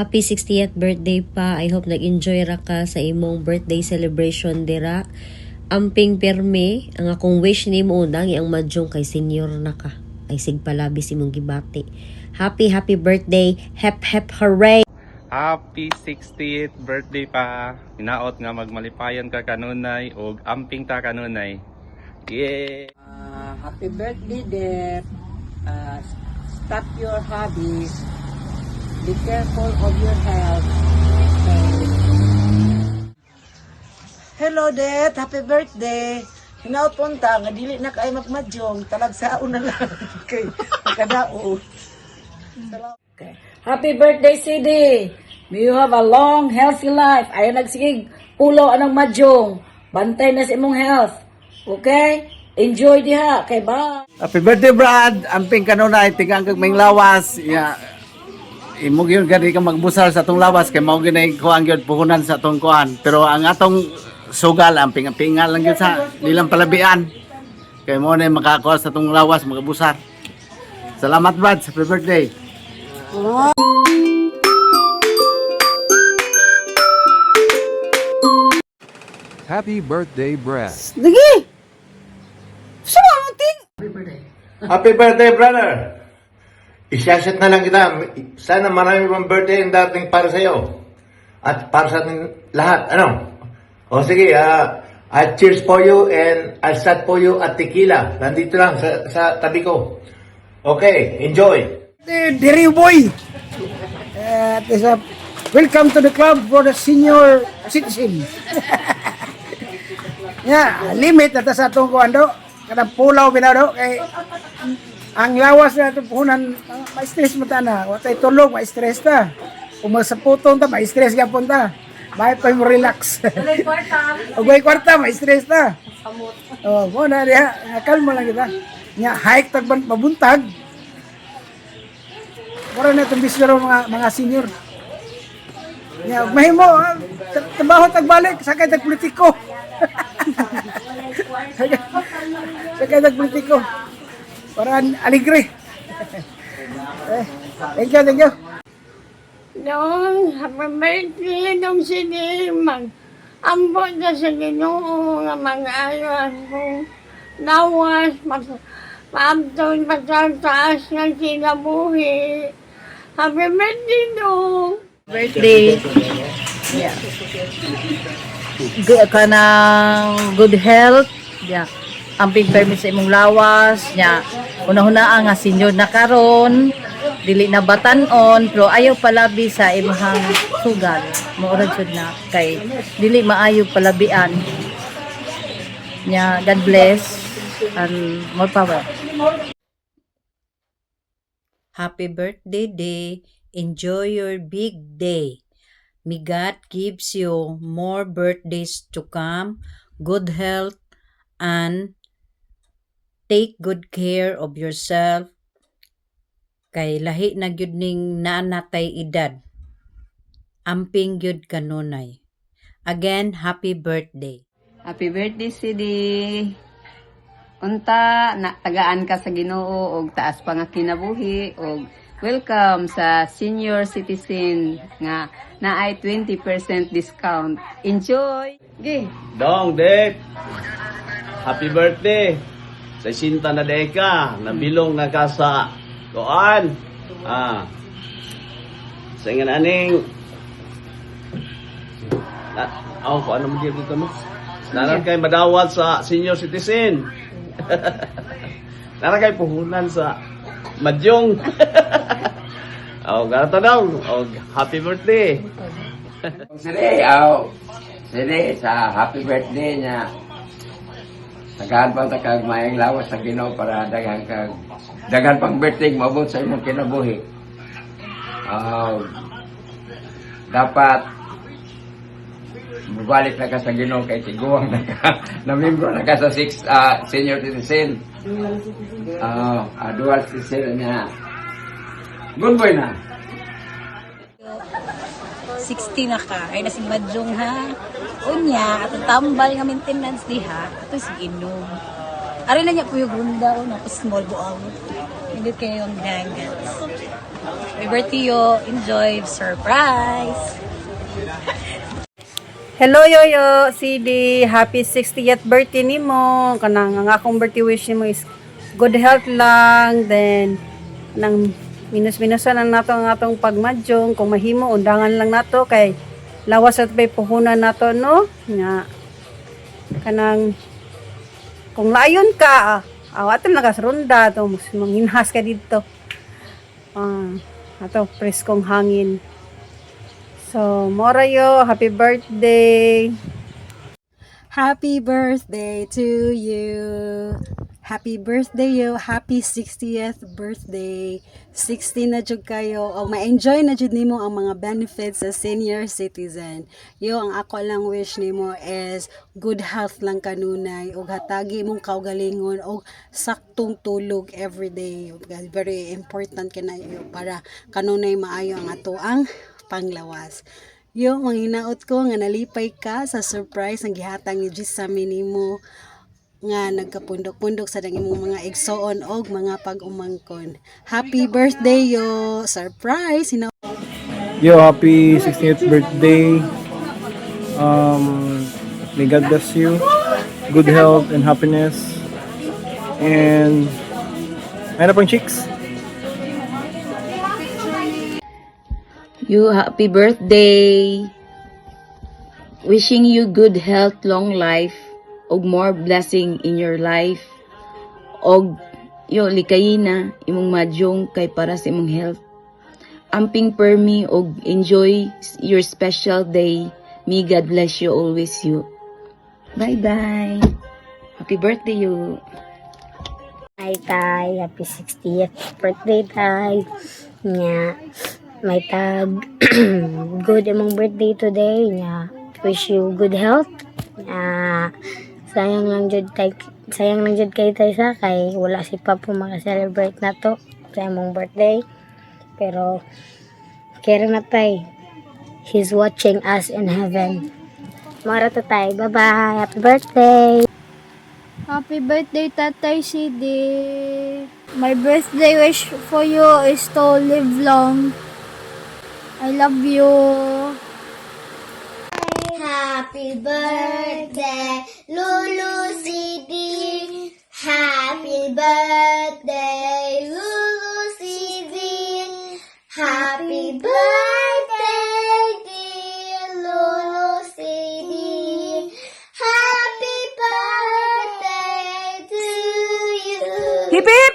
Happy 60th birthday pa. I hope nag-enjoy ra ka sa imong birthday celebration dira. Amping perme, ang akong wish ni mo unang ang madyong kay senior na ka. Ay sigpalabi si mong gibati. Happy birthday. Hep hooray. Happy 60th birthday pa. Hinaot nga magmalipayan ka kanunay o amping ta kanunay. Yay! Happy birthday, dear. Stop your hobbies. Be careful of your health. Hello, Det. Happy birthday. Hinaot punta, nga dili na kay magmadyong. Talagsaon na lang kay makadao. Okay. Happy birthday, CD. May you have a long, healthy life. Ayaw nagsigig pulo anong madyong. Bantay na sa imong health. Okay? Enjoy diha. Okay, bye. Happy birthday, Brad. Amping kanunay, tigang kag may lawas. Yeah. Imog yun gani ka magbusal sa atong lawas kay mao ginay kuan gyud puhunan sa atong kuan. Pero ang atong sugal amping-ampingan lang gyud sa dilang palabian. Kay mo na makakuha sa atong lawas magabusar. Salamat, Brad. Happy birthday. Happy birthday, Brad. Lagi! Sama mo, ting! Happy birthday, brother! Isyaset na lang kita. Sana marami pang birthday ang dating para sa iyo. At para sa ating lahat. Ano? O sige, I cheers for you and I start for you at tequila. Nandito lang sa tabi ko. Okay, enjoy! Diri boy! Welcome to the club for the senior citizen. Limit na sa itong kuwando. Kadang pulaw binado kay ang lawas na itong puhunan, ma-stress mo ta na. Watay tulog, ma-stress ta. Kung sa putong ta, ma-stress ka punta. Bakit pa mo relax? Ugay kwarta, ma-stress ta. Mo na diha, kalma lang kita. Hike tagban mabuntag. Para na itong bisero mga senior. Mahimo, trabaho tagbalik, sakay tagpolitiko. Sakay tagpolitiko. Para aligre. Thank you. Noong happy birthday nung sinimang ambot na sa Ginoo nga mga ayon kong nawas maamton matataas ng sinabuhi. Happy birthday nung! Birthday. Yeah. Good ka ng good health. Yeah. Amping permis sa imong lawas. Yeah. Una-huna nga senior na karon. Dili na batanon pero ayaw palabi sa imong sugal. Maurad jud na kay dili maayo palabian. Yeah. God bless and more power. Happy birthday day. Enjoy your big day. May God gives you more birthdays to come, good health, and take good care of yourself. Kay lahi na gyud ning naanatay edad. Amping gyud kanunay. Again, happy birthday. Happy birthday, CD. Unta, tagaan ka sa Ginoo og taas pa nga kinabuhi og welcome sa senior citizen nga naay 20% discount. Enjoy! Okay. Dong, Dek! Happy birthday! Sa sinta na deka, nabilong na ka sa Koan. Sa nga aning kung ano mo dito mo? Naran kay madawat sa senior citizen. Naran kay puhunan sa madyong. Ganito daw. Happy birthday. Sige, sa happy birthday niya. Nagahan pa kag mayang lawas sa Ginoo para daghan pang birthday maabot sa imong kinabuhi. Dapat mabalik na ka sa Ginoo kay tiguang na membro na ka sa senior citizen. Dual citizen niya. Good boy na. 60 na ka, ay nasing madyong ha. Unya, at tambal nga maintenance diha, ato sige inom. Ari na niya po yung runda o, small buang. Hindi kayo yung dagat. Happy birthday yo. Enjoy. Surprise. Hello Yoyo, CD, happy 60th birthday nimo. Kanang ang akong birthday wish nimo is good health lang, then nang minus-minusan lang nato ang atong pagmadyong, kung mahimo undangan lang nato kay lawas at may puhunan nato no nga kanang kung layon ka awaton nagasrunda to manginhas ka dito ato preskong hangin. So, mora yo, happy birthday. Happy birthday to you. Happy birthday yo. Happy 60th birthday. 60 na jud kayo. O ma-enjoy na jud nimo ang mga benefits sa senior citizen. Yo, ang ako lang wish nimo is good health lang kanunay ug hatagi mong kaugalingon og saktong tulog every day. Very important kanayo para kanunay maayo ang ato ang panglawas. Yung manghinaot ko nga nalipay ka sa surprise ang gihatang ni Jisami nimo nga nagkapundok-pundok sa dang imong mga igsoon og mga pag-umangkon. Happy birthday yo! Surprise! Yo, happy 60th birthday. May God bless you. Good health and happiness. And ano pang chicks? You happy birthday. Wishing you good health, long life, og more blessing in your life. Og yo likayina imong madyong kay para sa imong health. Amping permi og enjoy your special day. May God bless you always you. Bye bye. Happy birthday you. Hi, Tay. Happy 60th birthday, Tay. Nya, may tag good among birthday today. Nya, wish you good health. Sayang lang jud kay Tay sa kay wala si Papa maka-celebrate na to sa among birthday. Pero kaya na Tay. He's watching us in heaven. Mara to Tay. Bye-bye. Happy birthday. Happy birthday, Tatay CD. My birthday wish for you is to live long. I love you. Happy birthday, Lulu CD. Happy birthday, Lulu CD. Happy birthday, dear Lulu CD. Happy birthday to you. Hip hip!